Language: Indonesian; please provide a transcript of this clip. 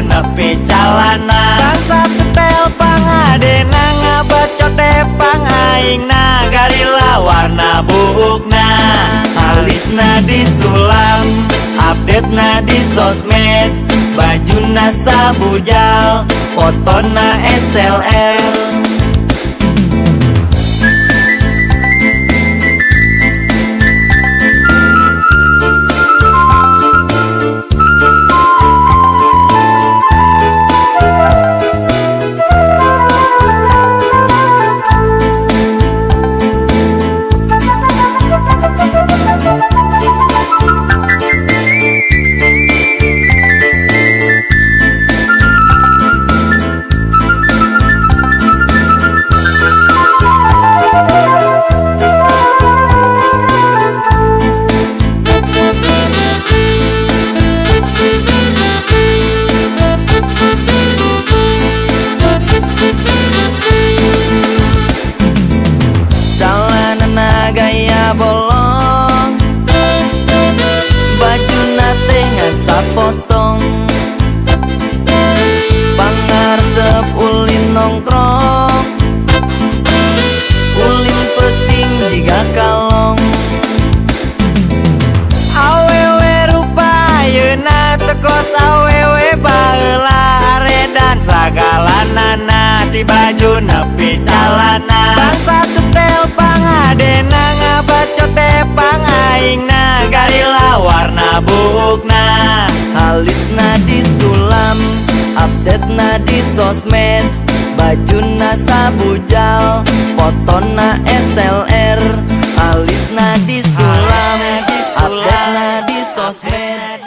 nepi calana. Bangsat setel pangadena ngabacote pangaingna, garila warna buukna alisna disulam, update-na di sosmed, bajuna sabujal, fotona SLR. Gaya bolong, baju nate ngasa potong, pangarsep ulin nongkrong, ulin peting jiga kalong. Awewe rupa yeuna tekos awewe baheula aredan sagala nana, ti baju nepi calana. Bangsa setel pangadena ngabacote pangaingna, garila warna buukna alisna disulam, update-na di sosmed, bajuna sabujal, fotona SLR. Alisna disulam, update-na di sosmed,